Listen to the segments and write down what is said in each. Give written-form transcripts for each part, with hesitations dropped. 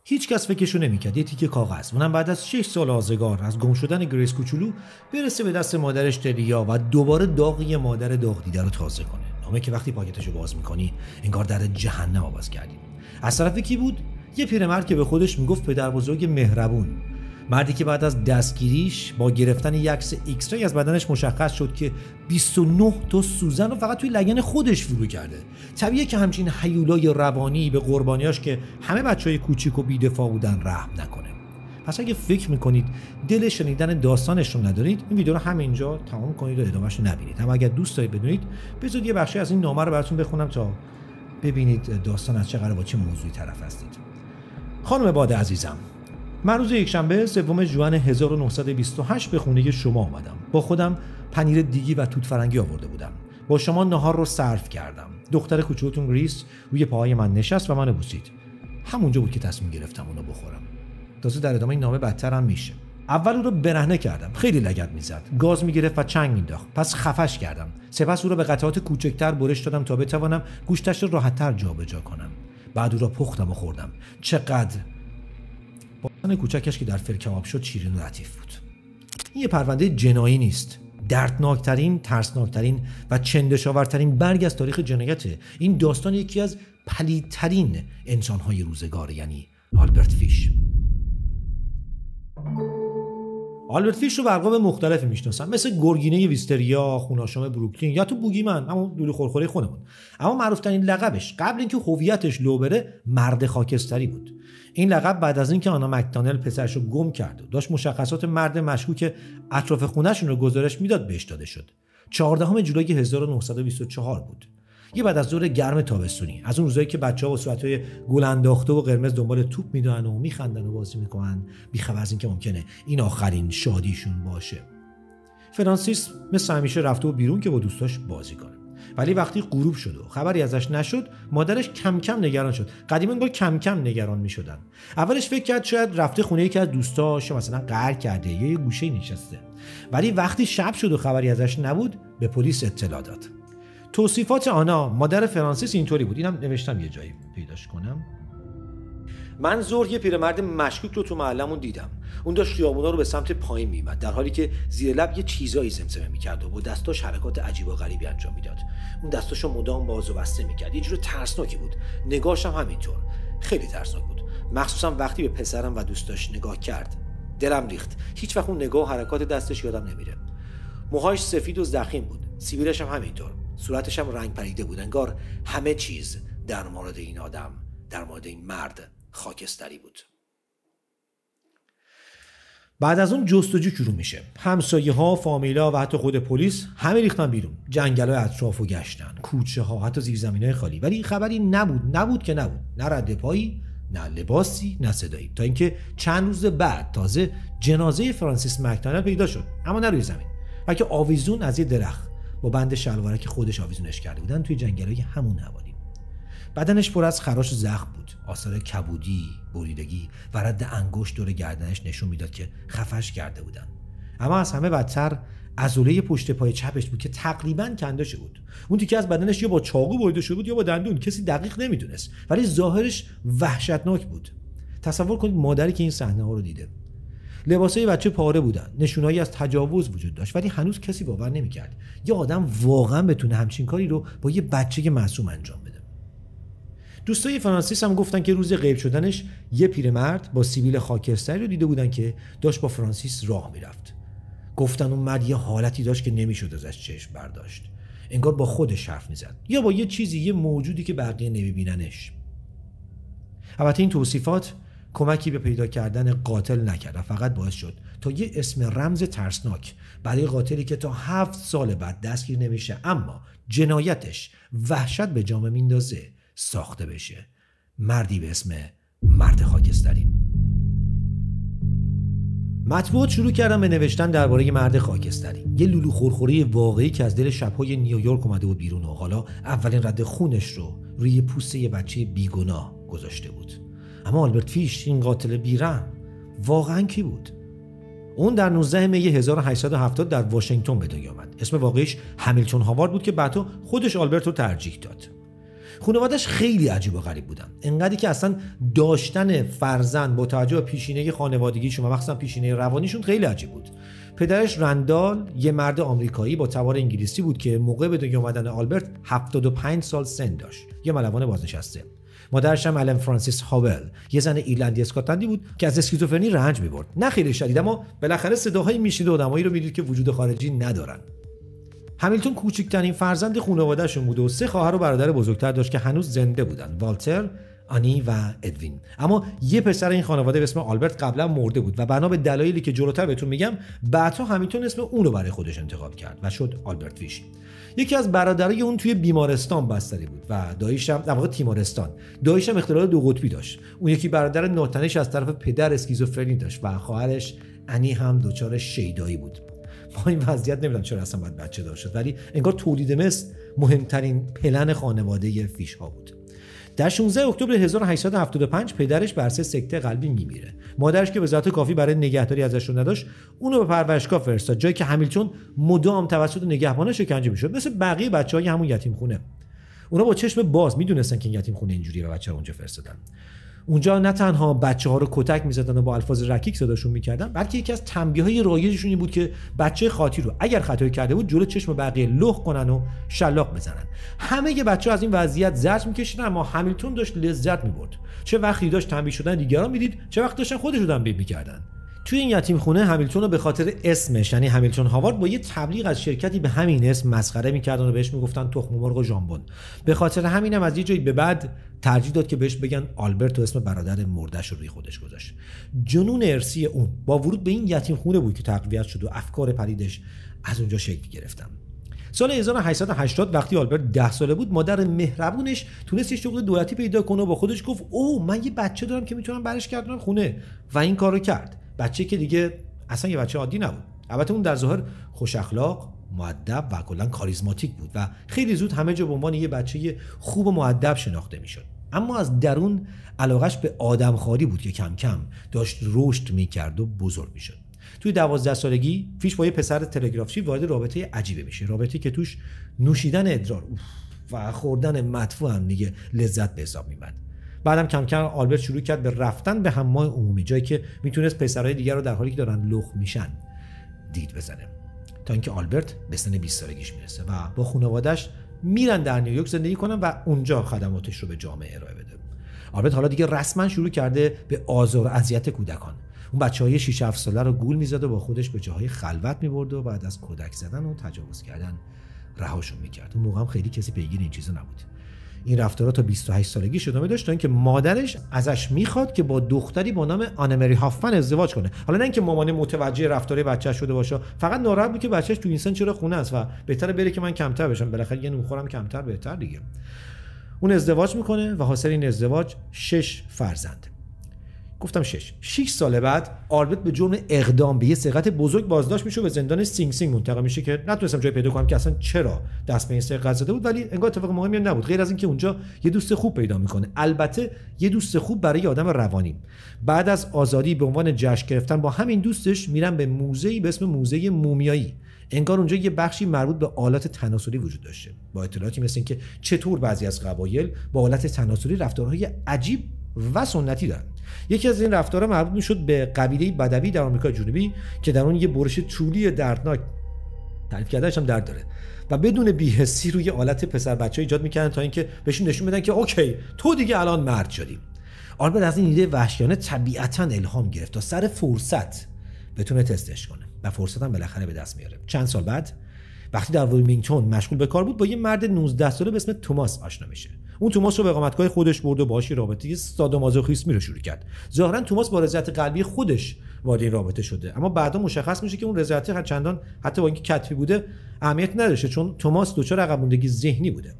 هیچ کس فکرشو نمی‌کرد یه تیکه کاغذ، اونم بعد از 6 سال آزگار از گم شدن گریس کوچولو، برسه به دست مادرش تریا و دوباره داغی مادر داغ دیده رو تازه کنه. نامه که وقتی پاکتشو باز می‌کنی انگار در جهنم آواز کردی. از طرف کی بود؟ یه پیرمرد که به خودش میگفت پدربزرگ مهربون. مردی که بعد از دستگیریش با گرفتن یک عکس ایکس ری از بدنش مشخص شد که 29 تا سوزن رو فقط توی لگن خودش فرو کرده. طبیعیه که همچین هیولای روانی به قربانیاش که همه بچهای کوچیک و بی‌دفاع بودن رحم نکنه. پس اگه فکر میکنید دل شنیدن داستانش رو ندارید، این ویدیو رو همینجا تمام کنید و ادامهش رو نبینید. اما اگر دوست دارید بدونید، بذارید یه بخشی از این نامه رو براتون بخونم تا ببینید داستان از چه قراره، با چه موضوعی طرف هستید. خانم باد عزیزم، من روز یکشنبه 3 ژوئن 1928 به خونه شما آمدم. با خودم پنیر دیگی و توت فرنگی آورده بودم. با شما نهار رو سرو کردم. دختر کوچولوتون گریس روی پاهای من نشست و منو بوسید. همونجا بود که تصمیم گرفتم اونو بخورم. تازه در ادامه این نامه بدتر هم میشه. اول او رو برهنه کردم، خیلی لگد میزد، گاز میگرفت و چنگ مینداخت. پس خفش کردم. سپس او رو به قطعات کوچکتر برش دادم تا بتوانم گوشتش رو راحت‌تر جابجا کنم. بعد او را پختم و خوردم. چقدر بازن کوچکش که در فر کباب شد شیرین و لطیف بود. این یه پرونده جنایی نیست. دردناکترین، ترسناکترین و چندشاورترین برگ از تاریخ جنایته. این داستان یکی از پلیدترین انسان‌های روزگار، یعنی آلبرت فیش. آلبرت فیش رو به القاب مختلفی میشناسن، مثل گرگینه ویستریا، خوناشام بروکلین یا تو بوگیمن، اما لوله خورخوری خودمون. اما معروف‌ترین لقبش قبل اینکه هویتش لو بره مرد خاکستری بود. این لقب بعد از اینکه آنا مکدانل پسرش رو گم کرد و داشت مشخصات مرد مشکوک اطراف خونه‌شون رو گزارش میداد بهش داده شد. 14 جولای 1924 بود. یه بعد از ظهر گرم تابستونی، از اون روزایی که بچه‌ها با صورت‌های گل انداخته و قرمز دنبال توپ میدونن و میخندن و بازی میکنن، بی‌خبر از اینکه ممکنه این آخرین شادیشون باشه. فرانسیس مثل همیشه رفته و بیرون که با دوستاش بازی کنه. ولی وقتی غروب شد و خبری ازش نشد، مادرش کم کم نگران شد. قدیما انگار کم کم نگران میشدن. اولش فکر کرد شاید رفته خونه یکی از دوستاش، مثلا قهر کرده یا یه گوشه نشسته. ولی وقتی شب شد و خبری ازش نبود، به پلیس اطلاع داد. توصیفات آنا، مادر فرانسیس، اینطوری بود. اینم نوشتم یه جایی پیداش کنم. من ظهر یه پیرمرد مشکوک رو تو محلمون دیدم. اون داشت خیابونا رو به سمت پایین میومد، در حالی که زیر لب یه چیزایی زمزمه میکرد و با دستاش حرکات عجیب و غریبی انجام میداد. اون دستاشو مدام باز و بسته میکرد. یه جور ترسناکی بود. نگاهش هم همینطور. خیلی ترسناک بود. مخصوصا وقتی به پسرم و دوستاش نگاه کرد. دلم ریخت. هیچ وقت اون نگاه و حرکات دستش یادم نمیره. موهاش سفید و ضخیم بود. سیبیلش هم همینطور. صورتش هم رنگ پریده بود. انگار همه چیز در مورد این آدم، در مورد این مرد خاکستری بود. بعد از اون جستجو شروع میشه. همسایه‌ها، فامیلا و حتی خود پلیس همه ریختن بیرون. جنگل‌های اطرافو گشتن، کوچه‌ها، حتی زیرزمین‌های خالی، ولی خبری نبود که نبود. نه رد پایی، نه لباسی، نه صدایی. تا اینکه چند روز بعد تازه جنازه فرانسیس مکدانل پیدا شد، اما نه روی زمین، بلکه آویزون از یه درخت با بند شلوارک که خودش آویزونش کرده بودن توی جنگل‌های همون حوالی. بدنش پر از خراش و زخم بود. آثار کبودی، بریدگی و رد انگشت دور گردنش نشون میداد که خفش کرده بودن. اما از همه بدتر عضله پشت پای چپش بود که تقریباً کنده شده بود. اون تیکه از بدنش یا با چاقو بریده شده بود یا با دندون، کسی دقیق نمیدونست، ولی ظاهرش وحشتناک بود. تصور کنید مادری که این صحنه ها رو دیده. لباسای بچه پاره بودن، نشونایی از تجاوز وجود داشت، ولی هنوز کسی باور نمی‌کرد یه آدم واقعاً بتونه همچین کاری رو با یه بچه معصوم انجام بده. دوستای فرانسیس هم گفتن که روز غیب شدنش یه پیرمرد با سیبیل خاکستری رو دیده بودن که داشت با فرانسیس راه میرفت. گفتن اون مرد یه حالتی داشت که نمیشد ازش چشم برداشت. انگار با خودش حرف میزد یا با یه چیزی، یه موجودی که بقیه نمیبیننش. البته این توصیفات کمکی به پیدا کردن قاتل نکرد و فقط باعث شد تا یه اسم رمز ترسناک برای قاتلی که تا 7 سال بعد دستگیر نمیشه اما جنایتش وحشت به جامعه میندازه ساخته بشه. مردی به اسم مرد خاکستری. مطبوعات شروع کردن به نوشتن درباره مرد خاکستری، یه لولو خورخوری واقعی که از دل شب‌های نیویورک اومده بود بیرون و حالا اولین رد خونش رو روی پوست یه بچه بیگناه گذاشته بود. اما آلبرت فیش، این قاتل بیرحم، واقعاً کی بود؟ اون در 19 می 1870 در واشنگتن به دنیا آمد. اسم واقعیش همیلتون هاوارد بود که بعدا خودش آلبرت رو ترجیح داد. خانواده‌اش خیلی عجیب و غریب بودن، انقدری که اصلا داشتن فرزند با توجه به پیشینه خانوادگیشون و مخصوصا پیشینه روانیشون خیلی عجیب بود. پدرش رندال یه مرد آمریکایی با تبار انگلیسی بود که موقع به دنیا اومدن آلبرت 75 سال سن داشت، یه ملوان بازنشسته. مادرش هم الن فرانسیس هاول، یه زن ایرلندی اسکاتلندی بود که از اسکیزوفرنی رنج می‌برد. نه خیلی شدید، اما بالاخره صداهایی میشنید و آدمایی رو میدید که وجود خارجی ندارن. همیلتون کوچکترین فرزند خانواده‌شون بود و 3 خواهر و برادر بزرگتر داشت که هنوز زنده بودن: والتر، آنی و ادوین. اما یه پسر این خانواده به اسم آلبرت قبلا مرده بود و بنا به دلایلی که جلوتر بهتون میگم بعدها همیلتون اسم اون رو برای خودش انتخاب کرد و شد آلبرت فیش. یکی از برادرای اون توی بیمارستان بستری بود و داییش هم در واقع تیمارستان. داییش هم اختلال 2 قطبی داشت. اون یکی برادر ناتنیش از طرف پدر اسکیزوفرنی داشت و خواهرش انی هم دچار شیدایی بود. با این وضعیت نمیدونم چرا اصلا باید بچه دار شد، ولی انگار تولید مثل مهمترین پلن خانواده فیش ها بود. در 16 اکتبر 1875 پدرش بر اثر سکته قلبی میمیره. مادرش که وضاحت کافی برای نگهداری ازش نداشت، اونو به پرورشگاه فرستاد، جایی که همیلتون مدام توسط نگهبانا شکنجه میشد، مثل بقیه بچهای همون یتیم خونه. اونا با چشم باز میدونستن که این یتیم خونه اینجوریه و بچه‌ها اونجا فرستادن. اونجا نه تنها بچه‌ها رو کتک می‌زدن و با الفاظ رکیک صداشون می‌کردن، بلکه یکی از تنبیه‌های رایجشون این بود که بچه خاطی رو اگر خطایی کرده بود جلو چشم بقیه لخ کنن و شلاق بزنن. همه بچه‌ها از این وضعیت زجر می‌کشیدن، اما همیلتون داشت لذت می‌برد. چه وقتی داشت تنبیه شدن دیگران می‌دید، چه وقتی داشتن خودش رو تنبیه می‌کردن. توی این یتیم خونه همیلتون رو به خاطر اسمش، یعنی همیلتون هاوارد، با یه تبلیغ از شرکتی به همین اسم مسخره می‌کردن و بهش میگفتن تخم مرغ و ژامبون. به خاطر همینم از یه جایی به بعد ترجیح داد که بهش بگن آلبرت و اسم برادر مرده‌ش رو روی خودش گذاشت. جنون ارثی اون با ورود به این یتیم خونه بود که تقویت شد و افکار پلیدش از اونجا شکل گرفتن. سال 1880 وقتی آلبرت 10 ساله بود، مادر مهربونش تونست یه شغل دولتی پیدا کنه و با خودش گفت اوه من یه بچه دارم که میتونم برش گردونم خونه، و این کارو کرد. بچه که دیگه اصلا یه بچه عادی نبود. البته اون در ظاهر خوش اخلاق، مؤدب و کلا کاریزماتیک بود و خیلی زود همه جا به عنوان یه بچه خوب و مؤدب شناخته میشد. اما از درون علاقش به آدمخواری بود که کم کم داشت رشد میکرد و بزرگ میشد. توی 12 سالگی فیش با یه پسر تلگرافچی وارد رابطه عجیبه میشه، رابطه‌ای که توش نوشیدن ادرار و خوردن مدفوع هم دیگه لذت به حساب میاد. بعدم کم کم آلبرت شروع کرد به رفتن به حمام عمومی، جایی که میتونست پسرهای دیگر رو در حالی که دارن لخ میشن دید بزنه، تا اینکه آلبرت به سن 20 سالگیش میرسه و با خانواده‌اش میرن در نیویورک زندگی کنن و اونجا خدماتش رو به جامعه ارائه بده. آلبرت حالا دیگه رسما شروع کرده به آزار و اذیت کودکان. اون بچه‌های 6-7 ساله رو گول میزد و با خودش به جاهای خلوت میبرد و بعد از کودک زدن و تجاوز کردن رهاشون میکرد. اون موقع هم خیلی کسی پیگیر این چیزا نبود. این رفتارا تا 28 سالگیش ادامه داشت تا اینکه مادرش ازش میخواد که با دختری با نام آنمری هافمن ازدواج کنه. حالا نه اینکه مامان متوجه رفتار بچه‌ش شده باشه، فقط ناراحت بود که بچه‌ش تو این سن چرا خونه است و بهتره بره که من کمتر بشم، بالاخره یه نونخورم کمتر بهتر دیگه. اون ازدواج میکنه و حاصل این ازدواج 6 فرزند. گفتم 6 سال بعد آلبرت به جرم اقدام به یه سرقت بزرگ بازداشت میشه و به زندان سینگ سینگ منتقل میشه که نتونستم جای پیدا کنم که اصلا چرا دست به این سرقت زده بود، ولی انگار اتفاق مهمی نبود غیر از اینکه اونجا یه دوست خوب پیدا میکنه، البته یه دوست خوب برای آدم روانی. بعد از آزادی به عنوان جشن گرفتن با همین دوستش میرن به موزه‌ای به اسم موزه مومیایی. انگار اونجا یه بخشی مربوط به آلات تناسلی وجود داشته، با اطلاعاتی مثل اینکه چطور بعضی از قبایل با آلات تناسلی رفتارهای عجیب و سنتی دارن. یکی از این رفتارها مربوط میشد به قبیله بدوی در آمریکای جنوبی که در اون یه برش طولی دردناک، تعریف کردنش هم درد داره، و بدون بی‌حسی روی آلت پسر بچه‌ها ایجاد میکردن تا اینکه بهشون نشون بدن که اوکی تو دیگه الان مرد شدی. آلبرت از این ایده وحشیانه طبیعتاً الهام گرفت تا سر فرصت بتونه تستش کنه و فرصت هم بالاخره به دست میاره. چند سال بعد وقتی در ویلمینگتون مشغول به کار بود با یه مرد 19 ساله به اسم توماس آشنا میشه. اون توماس رو به اقامتگاه خودش برد و باهاش رابطه سادومازوخیسمی رو شروع کرد. ظاهرا توماس با رضایت قلبی خودش وارد این رابطه شده، اما بعدا مشخص میشه که اون رضایت چندان حتی با اینکه کتبی بوده اهمیت نداشته، چون توماس دچار عقب ماندگی ذهنی بوده.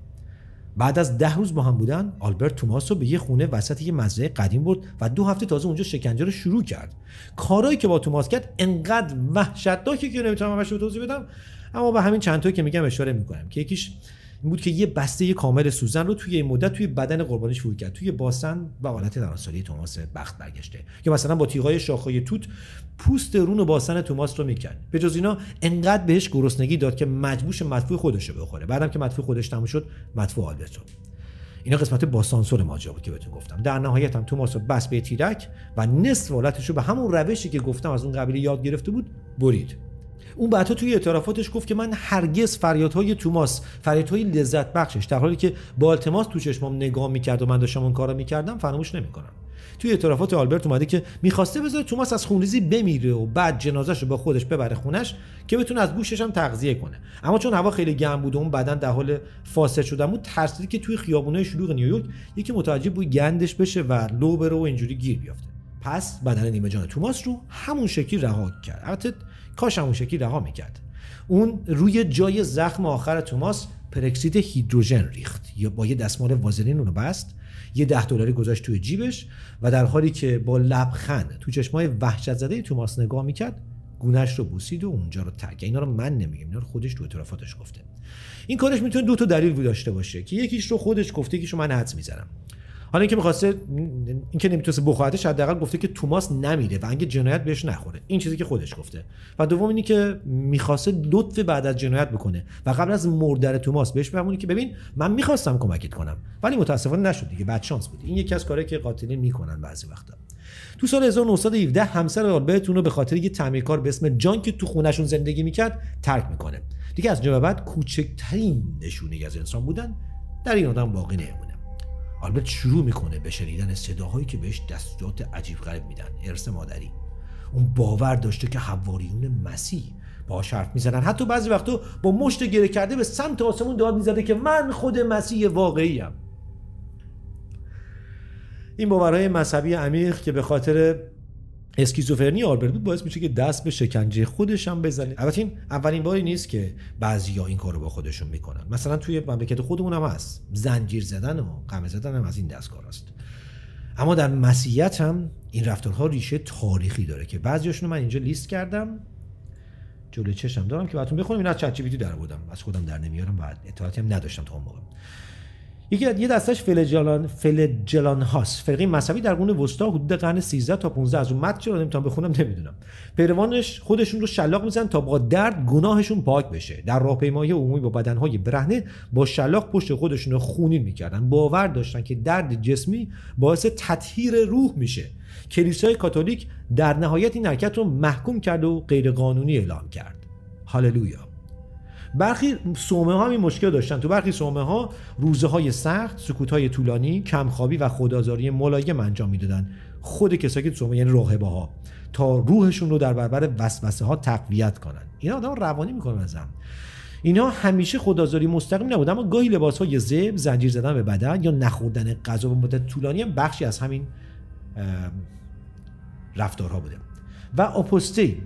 بعد از 10 روز با هم بودن، آلبرت توماس رو به یه خونه وسط یه مزرعه قدیم برد و 2 هفته تازه اونجا شکنجه رو شروع کرد. کارهایی که با توماس کرد انقدر وحشتناکه که نمیتونم همش رو توضیح بدم، اما به همین چند تایی که میگم اشاره میکنم که یکیش این بود که یه بسته کامل سوزن رو توی این مدت توی بدن قربانیش فرو کرد، توی باسن و حالت تناسلی توماس بخت برگشته، که مثلا با تیغای شاخه‌ی توت پوست رون و باسن توماس رو میکرد. به جز اینا انقدر بهش گرسنگی داد که مجبور شه مدفوع خودش رو بخوره. بعدم که مدفوع خودش تموم شد، مدفوع آلبرت رو. اینا قسمت با سانسور ماجرا بود که بهتون گفتم. در نهایت هم توماس رو بس به تیرک و نصف حالتش رو به همون روشی که گفتم از اون قبیله یاد گرفته بود برید. اون بعدا توی اعترافاتش گفت که من هرگز فریادهای توماس، فریادهای لذت بخشش در حالی که با التماس تو چشمام نگاه می‌کرد و من داشتم اون کارو می‌کردم فراموش نمی‌کنم. توی اعترافات آلبرت اومده که می‌خواسته بذاره توماس از خونریزی بمیره و بعد جنازه‌ش رو با خودش ببره خونش که بتونه از گوشش هم تغذیه کنه. اما چون هوا خیلی گرم بود و اون بدن در حال فاسد شدن بود، ترسید که توی خیابون‌های شلوغ نیویورک یکی متوجه بوی گندش بشه و لو بره و اینجوری گیر بیافته. پس بدن نیمه جان توماس رو همون شکلی رها کرد. البته کاش همون شکلی رها می‌کرد. اون روی جای زخم آخر توماس پرکسید هیدروژن ریخت یا با یه دستمال وازلین اون رو بست، یه $10 گذاشت توی جیبش و در حالی که با لبخند تو چشمای وحشت زده توماس نگاه میکرد گونه‌اش رو بوسید و اونجا رو ترک. اینا رو من نمیگم، اینا رو خودش تو اعترافاتش گفته. این کارش میتونه دو تا دلیل داشته باشه که یکیش رو خودش گفته، یکیش رو من حدس میزنم. حالا اینکه می‌خواسته اینکه نمیتونه بخوادش، حداقل گفته که توماس نمیره و اگه جنایت بهش نخوره. این چیزی که خودش گفته. و دوم اینی که می‌خواسته لطف بعد از جنایت بکنه و قبل از مردن توماس بهش بفهمونه که ببین من می‌خواستم کمکت کنم ولی متأسفانه نشد دیگه، بد شانس بود. این یکی از کارهایی که قاتلین میکنن بعضی وقتا. تو سال 1917 همسر آلبرت اون رو به خاطر یه تعمیرکار به اسم جان که تو خونه‌شون زندگی می‌کرد ترک میکنه. دیگه از جمله بعد کوچکترین نشونه از انسان بودن در این آدم باقی نمیمونه. آلبرت شروع میکنه به شنیدن صداهایی که بهش دستورات عجیب غریب میدن. ارث مادری. اون باور داشته که حواریون مسیح باهاش حرف میزنن. حتی بعضی وقتا با مشت گره کرده به سمت آسمون داد میزده که من خود مسیح واقعی ام. این باورهای مذهبی عمیق که به خاطر اسکیزوفرنی آلبرت بود باعث میشه که دست به شکنجه خودش هم بزنه. البته این اولین باری نیست که بعضیا این کارو با خودشون میکنن. مثلا توی مملکت خودمون هم هست. زنجیر زدن و قمع زدن هم از این دستکاراست. اما در مسیحیت هم این رفتارها ریشه تاریخی داره که بعضیاشون من اینجا لیست کردم. جلوی چشم دارم که براتون بخونم. اینا از چت جی پی تی درآوردم. از خودم در نمیارم و اطلاعاتی هم نداشتم تا اون موقع. یه دستش فلجلان هاست. فرقه مذهبی در قرون وسطا حدود قرن 13 تا 15 از اون متن چرا نمیتونم بخونم نمیدونم. پیروانش خودشون رو شلاق میزنن تا با درد گناهشون پاک بشه. در راهپیمایی عمومی با بدنهای برهنه با شلاق پشت خودشون رو خونین میکردن. باور داشتن که درد جسمی باعث تطهیر روح میشه. کلیسای کاتولیک در نهایت این حرکت رو محکوم کرد و غیر قانونی اعلام کرد. هاللویا. برخی صومعه ها این مشکل داشتن. تو برخی صومعه ها روزه های سخت، سکوت های طولانی، کمخوابی و خودآزاری ملایم انجام میدادن. خود کسایی که صومعه یعنی راهبه ها تا روحشون رو در برابر وسوسه ها تقویت کنن. اینا آدم روانی میکنن ازم. اینا همیشه خودآزاری مستقیم نبود، اما گاهی لباس های ذئب، زنجیر زدن به بدن یا نخوردن غذا به مدت طولانی هم بخشی از همین رفتارها بوده. و آپوستی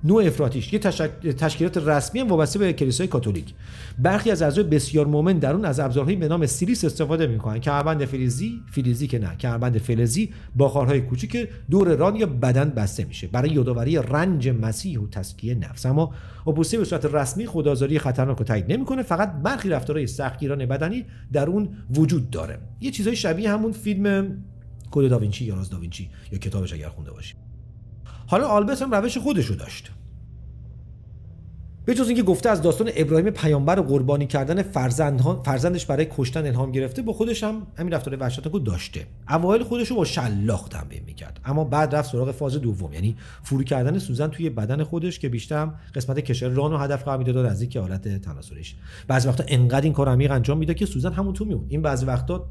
نوع افراطیش یه تشکیلات رسمی هم وابسته به کلیسای کاتولیک. برخی از اعضای بسیار مؤمن در اون از ابزارهایی به نام سیلیس استفاده میکنن. کمربند کمربند فلزی با خارهای کوچیک دور ران یا بدن بسته میشه برای یادآوری رنج مسیح و تسکیه نفس. اما آپوستی به صورت رسمی خودآزاری خطرناک رو تایید نمیکنه. فقط برخی رفتارهای سختگیرانه بدنی در اون وجود داره. یه چیزای شبیه همون فیلم کد داوینچی یا راز داوینچی یا کتابش اگر خونده باشی. حالا آلبرت هم روش خودشو داشت. به جز اینکه گفته از داستان ابراهیم پیامبر و قربانی کردن فرزندش برای کشتن الهام گرفته، با خودش هم همین رفتار وحشتناک داشته. اوایل خودشو با شلاق تمرین میکرد، اما بعد رفت سراغ فاز دوم، یعنی فرو کردن سوزن توی بدن خودش که بیشتر هم قسمت کشر ران رو هدف قرار میداد از اینکه حالت تناسلیش. بعضی وقتا انقدر این کار عمیق انجام میداد که سوزن همون تو میموند. این بعضی وقتا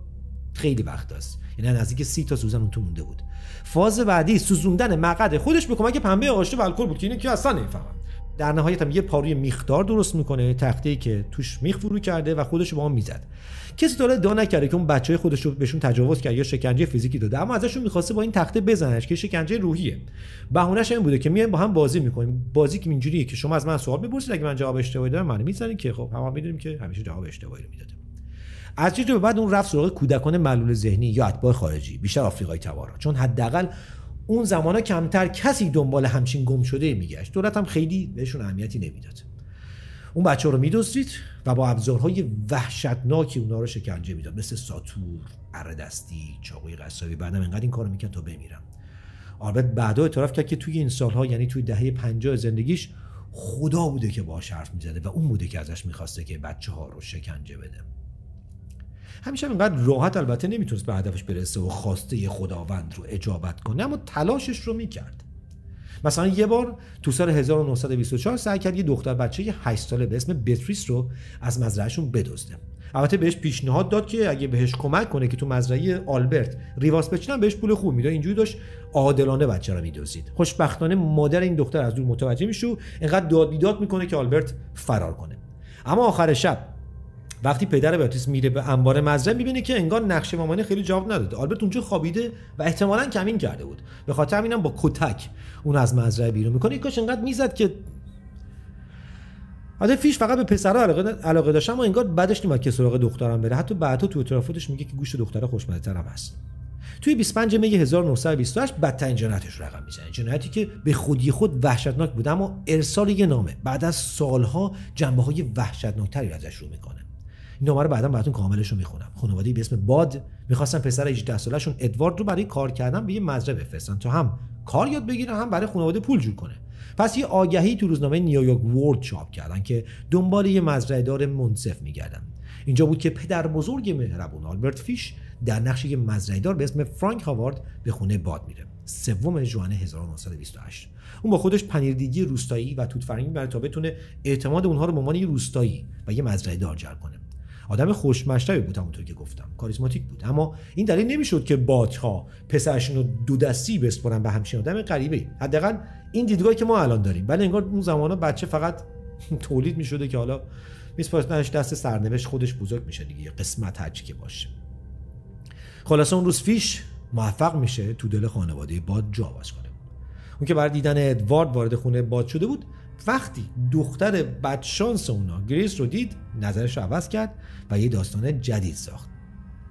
خیلی وقت است، یعنی نزدیک 30 تا سوزن اون تو مونده بود. فاز بعدی سوزوندن مقعد خودش به کمک پنبه آغشته و الکل بود که اینو که اصلا نمیفهمم. در نهایت هم یه پاروی میخدار درست میکنه، تخته‌ای که توش میخ فرو کرده و خودش با اون میزد. کسی تا حالا ادعا نکرده که اون بچهای خودش رو بهشون تجاوز کرد یا شکنجه فیزیکی داده، اما ازشون میخواسته با این تخته بزننش که شکنجه روحیه. بهونه‌ش این بوده که میایم با هم بازی میکنیم. بازی که اینجوریه که شما از من سوال میپرسید، اگه من جواب اشتباهی دادم منو میزنید که خب همه میدونیم که همیشه جواب اشتباهی رو میداده. از چیزی به بعد اون رفت سراغ کودکان معلول ذهنی یا اتباع خارجی، بیشتر آفریقایی تبارا، چون حداقل اون زمانا کمتر کسی دنبال همچین گم شده میگشت. دولت هم خیلی بهشون اهمیتی نمیداد. اون بچه‌ها رو میدزدید و با ابزارهای وحشتناکی اونا رو شکنجه میداد، مثل ساتور، اره دستی، چاقوی قصابی. بعدم انقدر این کارو میکرد تا بمیرم. آلبرت بعدا اعتراف کرد که توی این سالها، یعنی توی دهه 50 زندگیش، خدا بوده که باهاش حرف میزده و اون بوده که ازش میخواسته که بچه‌ها رو شکنجه بده. همیشه اینقدر راحت البته نمیتونست به هدفش برسه و خواسته خداوند رو اجابت کنه، اما تلاشش رو میکرد. مثلا یه بار تو سال 1924 سعی کرد یه دختر بچه 8 ساله به اسم بتریس رو از مزرعهشون بدزده. البته بهش پیشنهاد داد که اگه بهش کمک کنه که تو مزرعه آلبرت ریواس بچینن بهش پول خوب میده. اینجوری داشت عادلانه بچه رو میدزدید. خوشبختانه مادر این دختر از دور متوجه میشه و اینقدر داد بیداد میکنه که آلبرت فرار کنه. اما آخر شب وقتی پدر بتریس میره به انبار مزرعه میبینه که انگار نقشه مامانه خیلی جواب نداده. آلبرت اونجا خوابیده و احتمالاً کمین کرده بود. به خاطر همینم با کتک اون از مزرعه بیرون میکنه. کاش انقدر میزد که فیش فقط به پسرها علاقه داشت، اما انگار بعدش نمیاد که سراغ دخترم بره. حتی بعدا تو اعترافاتش میگه که گوشت دختره خوشمزه‌تر هم هست. توی 25 می 1928 بدترین جنایتش رقم میزنه. جنایتی که به خودی خود وحشتناک بود، اما ارسال یه نامه بعد از سالها جنبه‌های وحشتناکتری ازش رو میکنه. این نامه رو بعدا براتون کاملش رو میخونم. خانواده‌ای به اسم باد می‌خواستن پسر 18 ساله‌شون ادوارد رو برای کار کردن به یه مزرعه بفرستن تا هم کار یاد بگیره هم برای خانواده پول جور کنه. پس یه آگهی تو روزنامه نیویورک ورلد چاپ کردن که دنبال یه مزرعه‌دار منصف می‌گردن. اینجا بود که پدر بزرگ مهربون آلبرت فیش در نقش یه مزرعه‌دار به اسم فرانک هاوارد به خونه باد میره. 3 ژوئن 1928. اون با خودش پنیردیگی روستایی و توت فرنگی برای تا بتونه اعتماد اونها رو به عنوان یه روستایی و یه مزرعه‌دار جلب کنه. آدم خوشمشربی بود، همونطور که گفتم، کاریزماتیک بود، اما این دلیل نمیشد که بادها پسرشون رو دو دستی بسپرن به همچین آدم غریبه‌ای. حداقل این دیدگاهی که ما الان داریم. ولی انگار اون زمانا بچه فقط تولید میشده که حالا میسپارنش دست سرنوشت، خودش بزرگ میشه دیگه، یه قسمت هرچی که باشه. خلاصه اون روز فیش موفق میشه تو دل خانواده باد جا باز کنه. اون که برای دیدن ادوارد وارد خونه باد شده بود، وقتی دختر بدشانس اونا گریس رو دید نظرش رو عوض کرد و یه داستان جدید ساخت.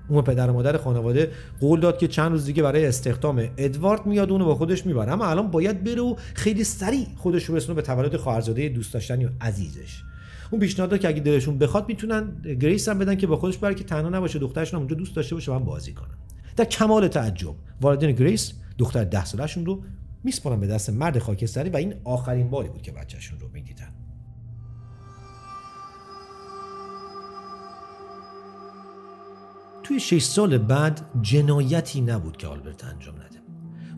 اون پدر و مادر خانواده قول داد که چند روز دیگه برای استخدام ادوارد میاد اونو با خودش میبره، اما الان باید بره و خیلی سریع خودش رو برسونه به تولد خواهرزاده دوست داشتنی و عزیزش. اون پیشنهاد داد که اگه دلشون بخواد میتونن گریس هم بدن که با خودش بره که تنها نباشه، دخترشون هم اونجا دوست داشته باشه و هم بازی کنن. در کمال تعجب والدین گریس دختر 10 ساله‌شون رو میسپارن به دست مرد خاکستری و این آخرین باری بود که بچه‌شون رو میدیدن. توی 6 سال بعد جنایتی نبود که آلبرت انجام نده.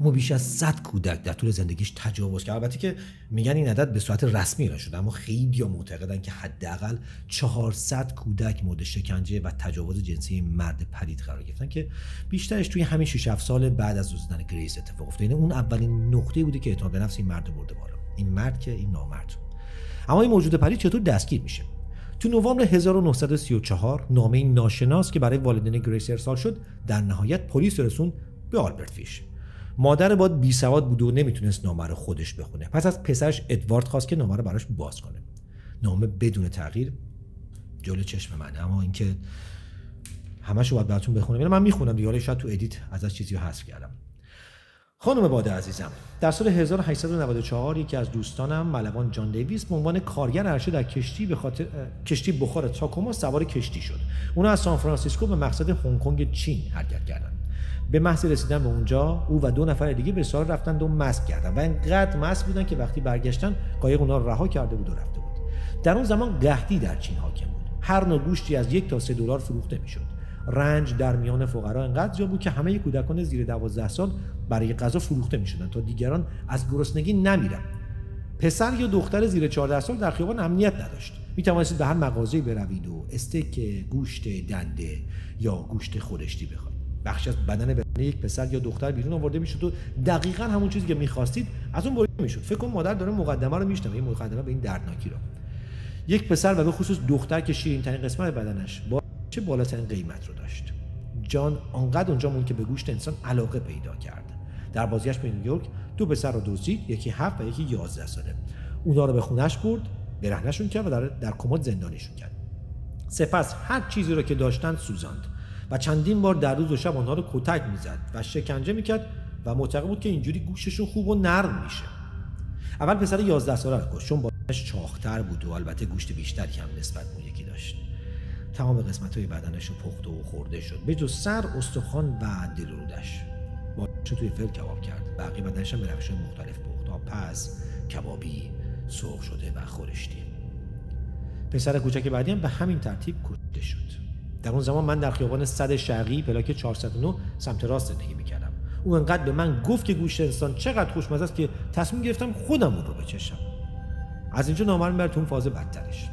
اما بیش از 100 کودک در طول زندگیش تجاوز کرد. البته که میگن این عدد به صورت رسمی اعلام شده، اما خیلی‌ها معتقدن که حداقل 400 کودک مورد شکنجه و تجاوز جنسی مرد پلید قرار گرفتن که بیشترش توی همین 6-7 سال بعد از دزدیدن گریس اتفاق افتاد. یعنی اون اولین نقطه‌ای بوده که اعتماد به نفس این مرد برده بالا. این مرد که این نامرد. اما این موجود پلید چطور دستگیر میشه؟ تو نوامبر 1934 نامه ناشناس که برای والدین گریس ارسال شد در نهایت پلیس رسون به آلبرت فیش. مادر باد بی سواد بود و نمیتونست نامه رو خودش بخونه. پس از پسرش ادوارد خواست که نامه رو براش باز کنه. نامه بدون تغییر جلوی چشم منه، اما اینکه همه‌شو باید براتون بخونم. من میخونم دیگه، شاید تو ادیت ازش چیزی رو حذف کردم. خانم باد عزیزم، در سال 1894 یکی از دوستانم ملوان جان دیویس به عنوان کارگر ارشد در کشتی بخار تاکوما سوار کشتی شد. اونا از سان فرانسیسکو به مقصد هنگ کنگ چین حرکت کردند. به محض رسیدن به اونجا او و 2 نفر دیگه به ساحل رفتند و مست کردند و انقدر مست بودن که وقتی برگشتن قایق اونا رو رها کرده بود و رفته بود. در اون زمان قحطی در چین حاکم بود. هر نوع گوشتی از 1 تا 3 دلار فروخته میشد. رنج در میان فقرا انقدر زیاد بود که همه کودکان زیر 12 سال برای غذا فروخته میشدن تا دیگران از گرسنگی نمیرن. پسر یا دختر زیر 14 سال در خیابان امنیت نداشت. میتوانستید به هر مغازه‌ای بروید و استیک گوشت دنده یا گوشت خورشتی بخرید. بخشی از بدن یک پسر یا دختر بیرون آورده میشد و دقیقاً همون چیزی که می‌خواستید از اون بریده میشد. فکر کنم مادر داره مقدمه رو میشنوه، این مقدمه به این دردناکی رو. یک پسر و به خصوص دختر که شیرین‌ترین قسمت بدنش با چه بالاترین قیمت رو داشت. جان آنقدر اونجا موند که به گوشت انسان علاقه پیدا کرد. در بازیش به نیویورک 2 پسر رو دزدید، یکی 7 و یکی 11 ساله. اونا رو به خونه‌اش برد، برهنه‌شون کرد و در کمد زندانیشون کرد. سپس هر چیزی رو که داشتن سوزاند و چندین بار در روز و شب آنها رو کتک میزد و شکنجه میکرد و معتقد بود که اینجوری گوشتشون خوب و نرم میشه. اول پسر 11 ساله رو کشت چون بدنش چاق‌تر بود و البته گوشت بیشتری هم نسبت به اون یکی داشت. تمام قسمت‌های بدنش رو پخته و خورده شد، به جز سر، استخوان و دل و رودش. باشو توی فل کباب کرد. بقیه بدنش هم به روش‌های مختلف پخت، آبپز، کبابی، سرخ شده و خورشتی. پسر کوچک بعدی هم به همین ترتیب کشته شد. در اون زمان من در خیابان صد شرقی پلاک 409 سمت راست زندگی میکردم. او انقدر به من گفت که گوشت انسان چقدر خوشمزه است که تصمیم گرفتم خودم اون رو بچشم. از اینجا نامرم بر اون فاز بدترش.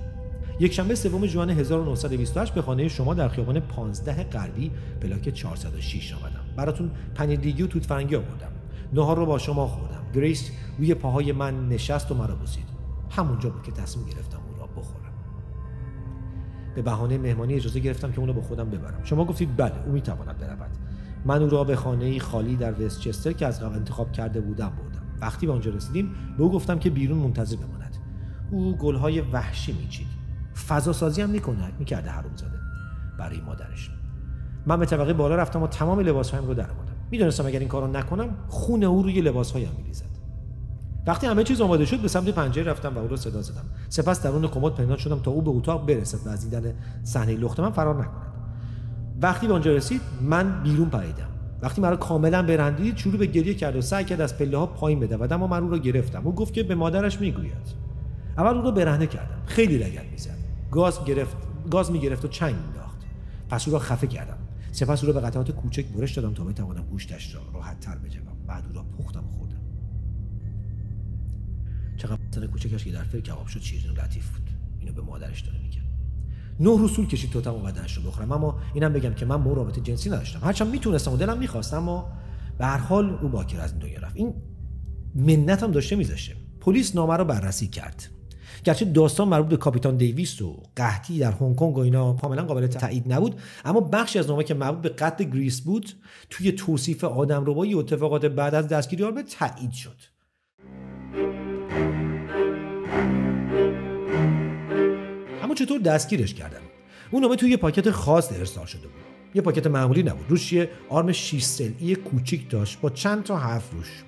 یک شنبه 3 ژوئن 1928 به خانه شما در خیابان 15 غربی پلاک 406 آمدم. براتون پنیر دیگی و توت فرنگی آوردم. نهار رو با شما خوردم. گریس روی پاهای من نشست و مرا بوسید. همونجا بود که تصمیم گرفتم اون را بخورم. به بهانه مهمانی اجازه گرفتم که اون رو با خودم ببرم. شما گفتید بله او میتواند برود. من او را به خانه‌ای خالی در وستچستر که از قبل انتخاب کرده بودم بردم. وقتی به آنجا رسیدیم به او گفتم که بیرون منتظر بماند. او گل‌های وحشی میچید. فضا سازی هم میکرده حرومزاده برای مادرش. من به طبقه بالا رفتم و تمام لباسهایم رو درآوردم. میدونستم اگر این کارو نکنم خون او روی لباسهایم میریزد. وقتی همه چیز آماده شد به سمت پنجره رفتم و او را صدا زدم. سپس درون کمد پنهان شدم تا او به اتاق برسد و از دیدن صحنه لخت من فرار نکند. وقتی به آنجا رسید من بیرون پریدم. وقتی مرا کاملا برهنه شروع به گریه کرد و سعی کرد از پله‌ها پایین بدود، اما من او را گرفتم. او گفت که به مادرش میگوید. اول او را برهنه کردم. خیلی لگد میزد. گاز میگرفت و چنگ مینداخت. پس او را خفه کردم. سپس او را به قطعات کوچک برش دادم تا بتوانم گوشتش را راحت‌تر بجویم. بعد او را پختم و خوردم. چقدر سن کوچکش که در فکر کباب شد شیرین و لطیف بود. اینو به مادرش داره میگه. 9 روز طول کشید تا تمام بدنش رو بخورم، اما اینم بگم که من با رابطه جنسی نداشتم. هرچند میتونستم و دلم می‌خواست، اما به هر حال او باکر از این دنیا رفت. این منتم داشته میذاشه. پلیس نامه رو بررسی کرد. گرچه داستان مربوط به کاپیتان دیویس و قحطی در هنگ کنگ و اینا کاملا قابل تایید نبود، اما بخشی از نامه که مربوط به قتل گریس بود توی توصیف آدمربایی و اتفاقات بعد از دستگیری آلبرت تایید شد. اما چطور دستگیرش کردن؟ اون نامه توی یه پاکت خاص ارسال شده بود. یه پاکت معمولی نبود. روش یه آرم 6 سلعی کوچیک داشت با چند تا حرف روش.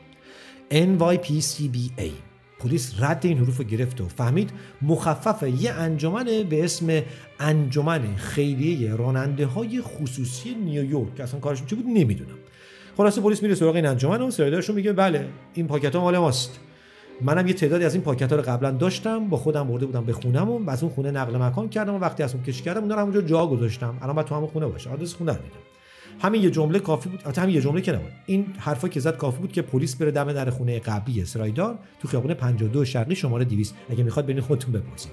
NYPCBA. پلیس رد این حروف رو گرفت و فهمید مخفف یه انجمن به اسم انجمن خیریه راننده‌های خصوصی نیویورک که اصلا کارشون چی بود نمیدونم. خلاصه پلیس میره سراغ این انجمن و سردارشون میگه بله این پاکت‌ها مال ماست. منم یه تعدادی از این پاکت‌ها رو قبلا داشتم، با خودم برده بودم به خونم و از اون خونه نقل مکان کردم و وقتی از اون کش کردم اونا رو همونجا جا گذاشتم. الان بعد تو همون خونه باشه. آدرس خونه رو میدم. همین یه جمله کافی بود. البته همین یه جمله که نبود. این حرفا که زد کافی بود که پلیس بره دم در خونه قبلی اسرائیلدار تو خیابون 52 شرقی شماره 200 اگه میخواد برین خودتون بپرسید.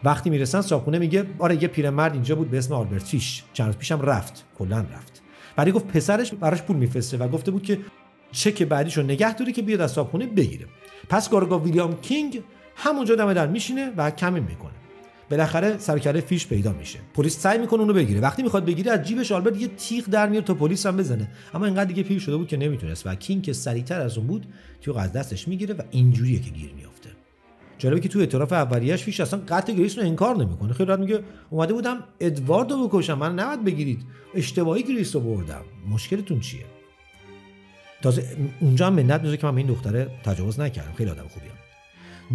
وقتی میرسن صاحبخونه میگه آره یه پیرمرد اینجا بود به اسم آلبرت فیش. چند روز پیشم رفت. کلا رفت. بعدی گفت پسرش براش پول میفرسته و گفته بود که چک بعدیشو نگه داره که بیاد از صاحبخونه بگیره. پس کارگاه ویلیام کینگ همونجا دم در میشینه و کمی میکنه. بالاخره سرکله فیش پیدا میشه. پلیس سعی میکنه اونو بگیره. وقتی میخواد بگیره از جیبش آلبرت یه تیغ در میاره تا پلیس هم بزنه، اما اینقدر دیگه پیر شده بود که نمیتونست و کینگ که سریعتر از اون بود تیغ از دستش میگیره و اینجوریه که گیر میافته. جالبه که تو اعتراف اولیه‌اش فیش اصلا قتل گریس رو انکار نمیکنه. خیلی راحت میگه اومده بودم ادواردو بکشم، من نباید بگیرید، اشتباهی گریس رو بردم، مشکلتون چیه؟ تازه اونجا هم منت میذاره که من به این دختره تجاوز نکردم، خیلی آدم خوبیه.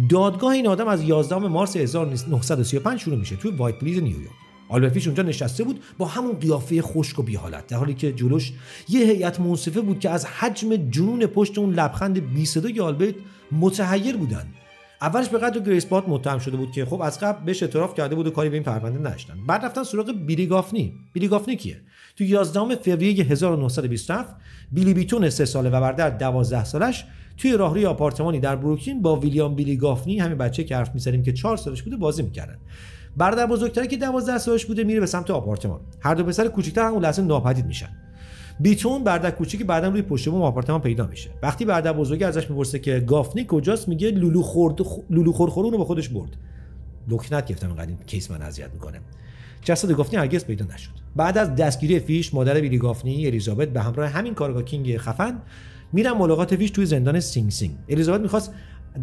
دادگاه این آدم از 11 مارس 1935 شروع میشه توی وایت پلیز نیویورک. آلبرت فیش اونجا نشسته بود با همون قیافه خشک و بی‌حالت، در حالی که جلوش یه هیئت منصفه بود که از حجم جنون پشت اون لبخند بی صدای آلبرت متحیر بودن. اولش به قدر گریس بات متهم شده بود که خب از قبل بهش اعتراف کرده بود و کاری به این پرونده نداشتن. بعد رفتن سراغ بیلی گافنی. بیلی گافنی کیه؟ تو 11 فوریه 1927 بیلی بیتون 3 ساله و برادر 12 سالش توی راهروی آپارتمانی در بروکلین با ویلیام بیلی گافنی، همین بچه که حرف می‌زنیم که 4 سالش بوده، بازی می‌کردن. برادر بزرگتری که 12 سالش بوده میره به سمت آپارتمان. هر دو پسر کوچیک‌تر همون لحظه ناپدید میشن. بیتون برادر کوچیکی بعداً روی پشت بوم آپارتمان پیدا میشه. وقتی برادر بزرگ ازش میپرسه که گافنی کجاست، میگه لولو خورخورونو به خودش برد. لکنت گرفتم اینقدر این کیس من اذیت میکنه. جسد گافنی هرگز پیدا نشد. بعد از دستگیری فیش، مادر بیلی گافنی الیزابت به همراه همین کارگاه کینگ خفن میرن ملاقات فیش توی زندان سینگ سینگ. الیزابت میخواست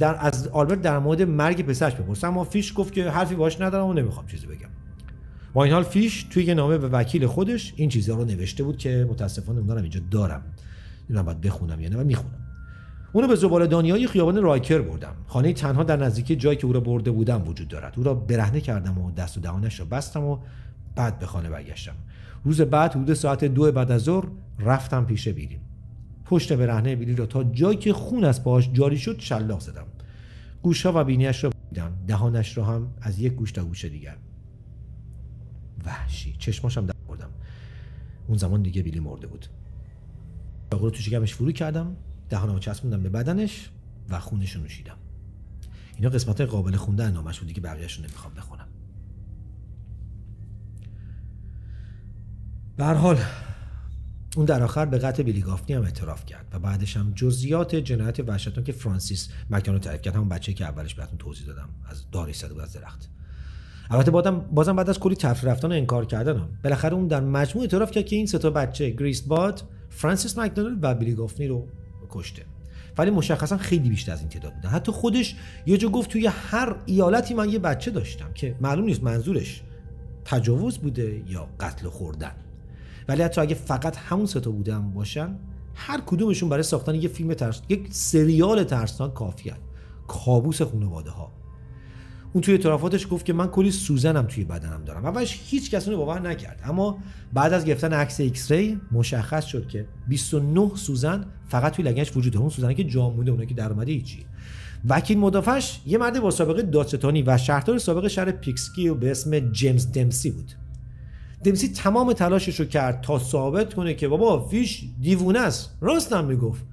از آلبرت در مورد مرگ پسرش بپرسه، اما فیش گفت که حرفی باهاش ندارم و نمیخوام چیزی بگم. با این حال فیش توی یه نامه به وکیل خودش این چیزا رو نوشته بود که متاسفانه اونم اینجا دارم. نمیدونم باید بخونم یا نه، میخونم. اونو به زباله‌دانیای خیابان رایکر بردم. خانه تنها در نزدیکی جایی که او را برده بودم وجود دارد. او را برهنه کردم و دست و دهانش را بستم و بعد به خانه برگشتم. روز بعد حدود ساعت 2 بعد از ظهر رفتم پیش بیلی. پشت برهنه بیلی را تا جایی که خون از پاش جاری شد شلاق زدم. گوش‌ها و بینیش را بریدم، دهانش را هم از یک گوش تا گوش دیگر. وحشی چشماشم در اون زمان دیگه بیلی مرده بود. چاقو رو تو شکمش فرو کردم، دهانمو چسبوندم به بدنش و خونش رو نوشیدم. اینا قسمت قابل خوندن نامش بود، دیگه بقیه‌اش رو نمیخوام بخونم. به هر حال اون در آخر به قتل بیلی گافنی هم اعتراف کرد و بعدش هم جزئیات جنایت وحشتناک فرانسیس مکدان رو تعریف کرد، همون بچه‌ای که اولش بهتون توضیح دادم از دارش زده بود از درخت. البته بازم بعد از کلی تفریح رفتن و انکار کردن بالاخره اون در مجموع اعتراف کرد که این سه تا بچه گریس باد، فرانسیس مکدونالد و بیلی گافنی رو کشته. ولی مشخصا خیلی بیشتر از این تعداد بودن. حتی خودش یه جا گفت توی هر ایالتی من یه بچه داشتم، که معلوم نیست منظورش تجاوز بوده یا قتل و خوردن. ولی حتی اگه فقط همون سه تا بودن باشن، هر کدومشون برای ساختن یه فیلم یک سریال ترسناک کافیه. کابوس خانواده‌ها. اون توی اعترافاتش گفت که من کلی سوزنم توی بدنم دارم. اولش هیچ کس اون رو باور نکرد، اما بعد از گرفتن عکس ایکس ری مشخص شد که 29 سوزن فقط توی لگنش وجود داره. اون سوزنی که جا مونده، اونایی که در اومده هیچی. وکیل مدافعش یه مرد با سابقه دادستانی و شهردار سابق شهر پیکسکی به اسم جیمز دمسی بود. دمسی تمام تلاشش رو کرد تا ثابت کنه که بابا فیش دیوونه است. راستم میگفت.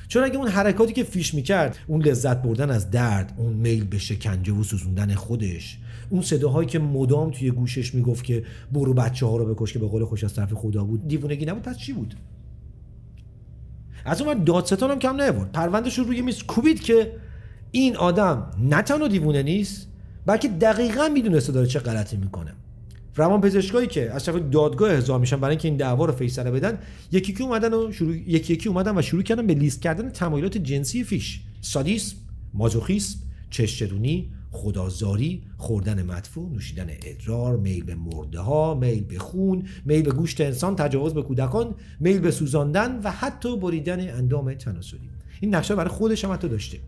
چون اگه اون حرکاتی که فیش میکرد، اون لذت بردن از درد، اون میل به شکنجه و سوزوندن خودش، اون صداهایی که مدام توی گوشش میگفت که برو بچه‌ها رو بکش، که به قول خوش از طرف خدا بود، دیوونگی نبود، پس چی بود؟ از اون دادستان هم کم نیاورد، پروندهش رو روی میز کوبید که این آدم نه تنها دیوونه نیست، بلکه دقیقاً میدونسته داره چه غلطی میکنه. روانپزشکایی که از طرف دادگاه احضار میشن برای اینکه این دعوا رو فیصله بدن، یکی اومدن و شروع کردن به لیست کردن تمایلات جنسی فیش: سادیسم، مازوخیسم، چشم‌چرونی، خدازاری، خوردن مدفوع، نوشیدن ادرار، میل به مرده‌ها، میل به خون، میل به گوشت انسان، تجاوز به کودکان، میل به سوزاندن و حتی بریدن اندام تناسلی. این نقشه برای خودش هم حتی داشته.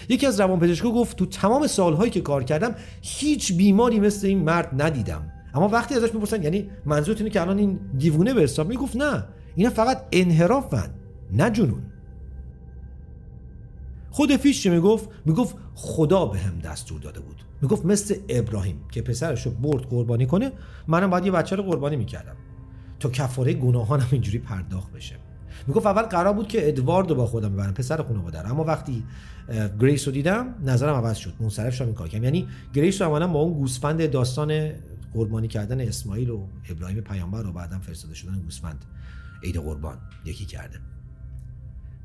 یکی از روانپزشکا گفت تو تمام سالهایی که کار کردم هیچ بیماری مثل این مرد ندیدم. اما وقتی ازش میپرسن یعنی منظورت اینه که الان این دیوونه به حساب، میگفت نه، اینا فقط انحرافن، نه جنون. خود فیش چه میگفت خدا بهم دستور داده بود. میگفت مثل ابراهیم که پسرشو برد قربانی کنه، منم باید یه بچه رو قربانی میکردم تا کفاره گناهانم اینجوری پرداخت بشه. میگفت اول قرار بود که ادواردو با خودم ببرم، پسر خانواده، اما وقتی گریس رو دیدم نظرم عوض شد، منصرف شدم این کار کردم. یعنی گریس رو عملاً با اون گوسفند داستان قربانی کردن اسماعیل و ابراهیم پیامبر رو بعداً فرستاده شدن گوسفند عید قربان یکی کرده.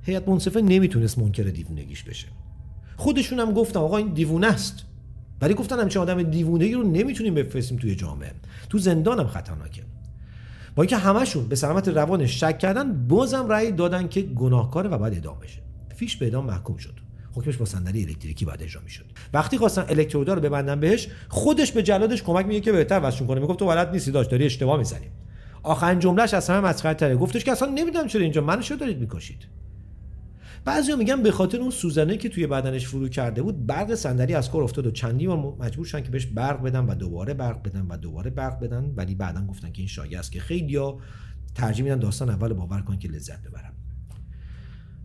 هیئت منصفه نمیتونست منکر دیوونگیش بشه. خودشون هم گفتن آقا این دیوونه است، ولی گفتن همچین آدم دیوونه‌ای رو نمیتونیم بفرستیم توی جامعه، تو زندان هم خطرناکه. با اینکه همشون به سلامت روانش شک کردن، بازم رأی دادن که گناهکاره و باید اعدام بشه. فیش به اعدام محکوم شد. حکمش با صندلی الکتریکی بعد اجرا میشد. وقتی خواستن الکترودا رو ببندن بهش، خودش به جلادش کمک میگه که بهتر واسون کنه. میگفت تو بلد نیستی، داری اشتباه میزنی. آخرین جملهش از همه مسخره‌تره، گفتش که اصلا نمیدونم چرا اینجا منو چرا دارید میکشید. بعضیا میگن به خاطر اون سوزنه که توی بدنش فرو کرده بود، برق صندلی از کار افتاد و چندی بار مجبور شدن که بهش برق بدن و دوباره برق بدن و دوباره برق بدن، ولی بعدن گفتن که این شایعه است که خیلیا ترجیح میدن داستان اول باور کنن که لذت ببرن.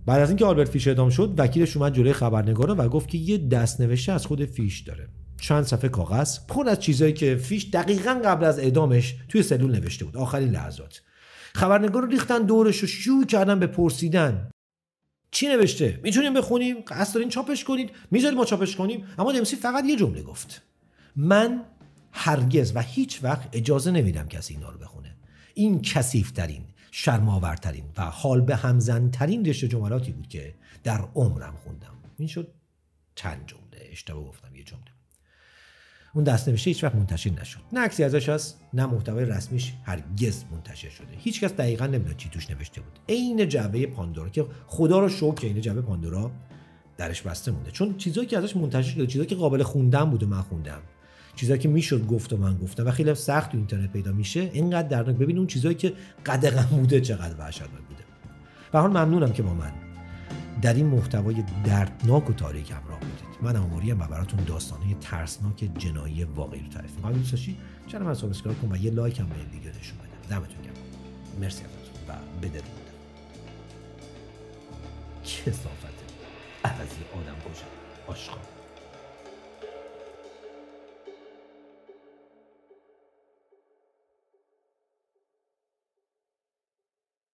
بعد از اینکه آلبرت فیش اعدام شد، وکیلش اومد جلوی خبرنگارا و گفت که یه دستنوشته از خود فیش داره، چند صفحه کاغذ پر از چیزایی که فیش دقیقاً قبل از اعدامش توی سلول نوشته بود. آخرین لحظات خبرنگارا ریختن دورش و شروع کردن به پرسیدن چی نوشته، میتونیم بخونیم، قصد دارین چاپش کنید، میذارید ما چاپش کنیم. اما دمسی فقط یه جمله گفت: من هرگز و هیچ وقت اجازه نمیدم کسی اینا رو بخونه. این کثیف‌ترین، شرم‌آورترین و حال به همزن‌ترین رشته جملاتی بود که در عمرم خوندم. این شد چند جمله، اشتباه گفتم یه جمله. اون دست‌نوشته هیچ وقت منتشر نشد. نه عکسی ازش هست، نه محتوای رسمیش هرگز منتشر شده. هیچ کس دقیقاً نمیدونه چی توش نوشته بود. عین جعبه پاندورا که خدا رو شکر که این جعبه پاندورا درش بسته مونده. چون چیزایی که ازش منتشر شده، چیزایی که قابل خوندن بود و من خوندم، چیزایی که میشد گفت و من گفتم و خیلی سخت تو اینترنت پیدا میشه، اینقدر دردناک. ببین اون چیزایی که قدغن بوده چقدر وحشتناک بوده. به هر حال ممنونم که با من در این محتوای دردناک و تاریک همراه بودید. من آماریم و براتون داستان‌های ترسناک جنایی واقعی رو تعریف می‌کنم. دوست داشتی چرا من سابسکرایب کن و یه لایک هم به این ویدیو نشون بده. دمتون گرم. مرسی ازتون و بدرود. کثافت عوضی آدم کشم آشغال.